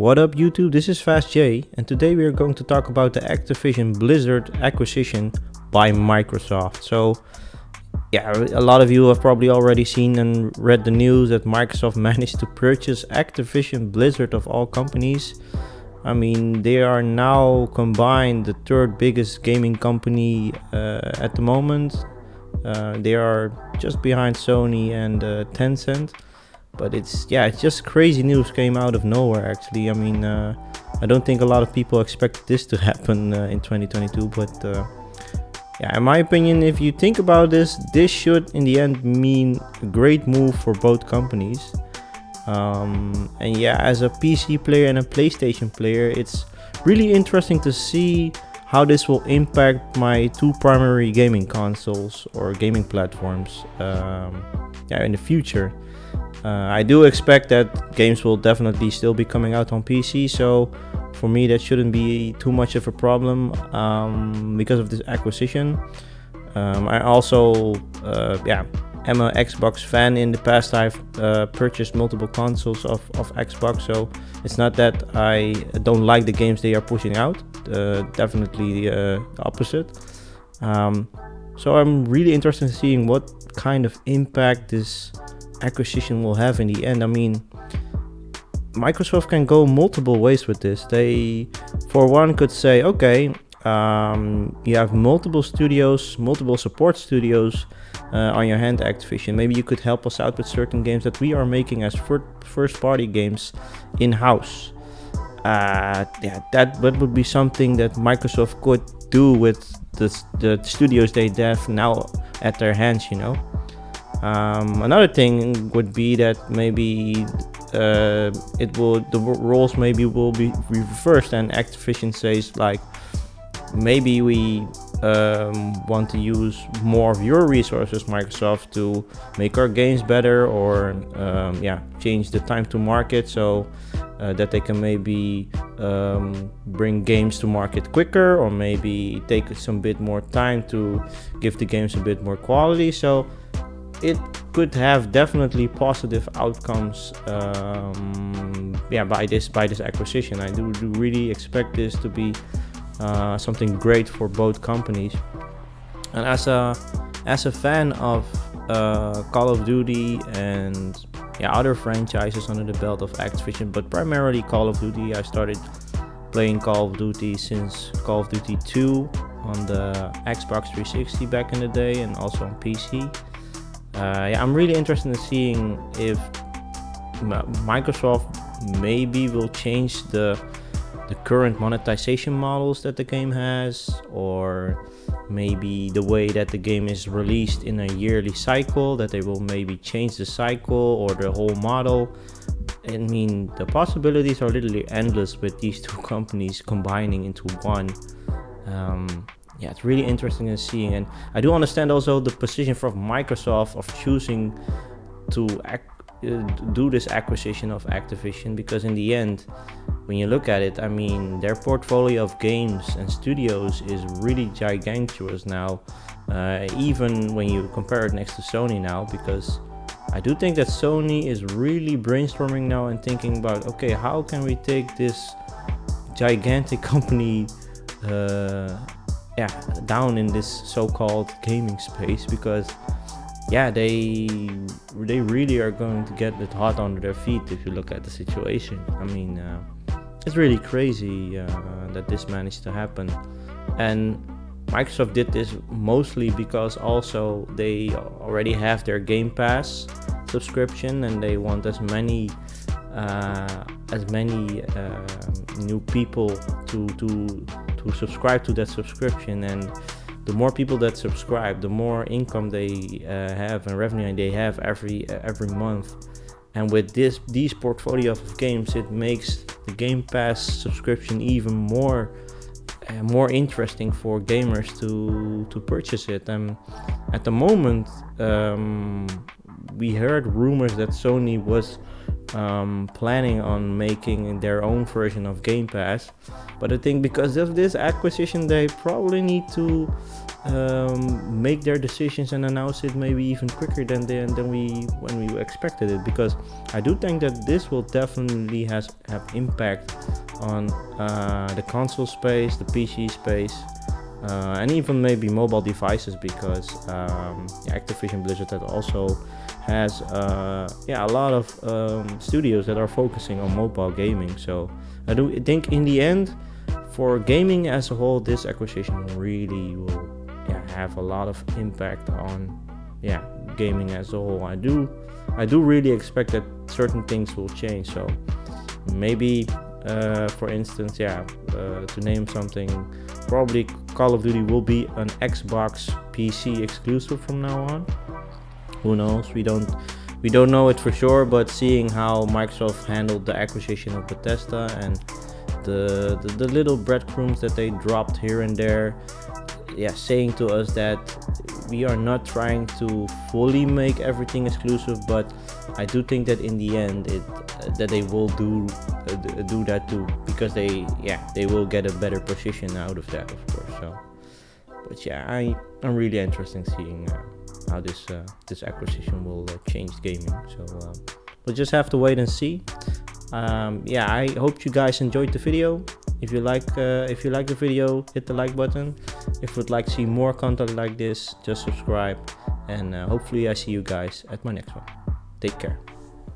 What up YouTube, this is Fast J, and today we are going to talk about the Activision Blizzard acquisition by Microsoft. So yeah, a lot of you have probably already seen and read the news that Microsoft managed to purchase Activision Blizzard of all companies. I mean, they are now combined the third biggest gaming company at the moment. They are just behind Sony and Tencent. But it's just crazy news came out of nowhere actually. I mean, I don't think a lot of people expect this to happen in 2022, but in my opinion, if you think about this should in the end mean a great move for both companies. As a PC player and a PlayStation player, it's really interesting to see how this will impact my two primary gaming consoles or gaming platforms in the future. I do expect that games will definitely still be coming out on PC, so for me that shouldn't be too much of a problem because of this acquisition. I also am an Xbox fan. In the past I've purchased multiple consoles of Xbox, so it's not that I don't like the games they are pushing out, definitely the opposite. So I'm really interested in seeing what kind of impact this acquisition will have in the end. I mean, Microsoft can go multiple ways with this. They, for one, could say, okay, you have multiple studios, multiple support studios on your hand, Activision. Maybe you could help us out with certain games that we are making as first-party games in-house. That would be something that Microsoft could do with the studios they have now at their hands, you know. Another thing would be that maybe the roles maybe will be reversed, and Activision says like, maybe we want to use more of your resources, Microsoft, to make our games better, or change the time to market so that they can maybe bring games to market quicker, or maybe take some bit more time to give the games a bit more quality. So it could have definitely positive outcomes by this acquisition. I do really expect this to be something great for both companies. And as a fan of Call of Duty and other franchises under the belt of Activision, but primarily Call of Duty, I started playing Call of Duty since Call of Duty 2 on the Xbox 360 back in the day, and also on PC. I'm really interested in seeing if Microsoft maybe will change the current monetization models that the game has, or maybe the way that the game is released in a yearly cycle, that they will maybe change the cycle or the whole model. I mean, the possibilities are literally endless with these two companies combining into one. It's really interesting in seeing, and I do understand also the position from Microsoft of choosing to do this acquisition of Activision, because in the end, when you look at it, I mean, their portfolio of games and studios is really gigantic now, even when you compare it next to Sony now, because I do think that Sony is really brainstorming now and thinking about, okay, how can we take this gigantic company down in this so-called gaming space, because they really are going to get it hot under their feet if you look at the situation. I mean, it's really crazy that this managed to happen, and Microsoft did this mostly because also they already have their Game Pass subscription, and they want as many new people to subscribe to that subscription. And the more people that subscribe, the more income they have and revenue they have every month. And with these portfolio of games, it makes the Game Pass subscription even more interesting for gamers to purchase it. And at the moment, we heard rumors that Sony was planning on making their own version of Game Pass, but I think because of this acquisition they probably need to make their decisions and announce it maybe even quicker than we expected it, because I do think that this will definitely have impact on the console space, the PC space, and even maybe mobile devices, because Activision Blizzard also has a lot of studios that are focusing on mobile gaming. So I do think in the end, for gaming as a whole, this acquisition really will have a lot of impact on gaming as a whole. I do really expect that certain things will change. So maybe for instance, to name something, probably Call of Duty will be an Xbox PC exclusive from now on. Who knows? We don't know it for sure, but seeing how Microsoft handled the acquisition of Bethesda and the little breadcrumbs that they dropped here and there, saying to us that we are not trying to fully make everything exclusive, but I do think that in the end that they will do that too, because they will get a better position out of that, of course. So, but I'm really interested in seeing how this acquisition will change gaming. So we'll just have to wait and see. I hope you guys enjoyed the video. If you like the video, hit the like button. If you'd like to see more content like this, just subscribe, and hopefully I see you guys at my next one. Take care.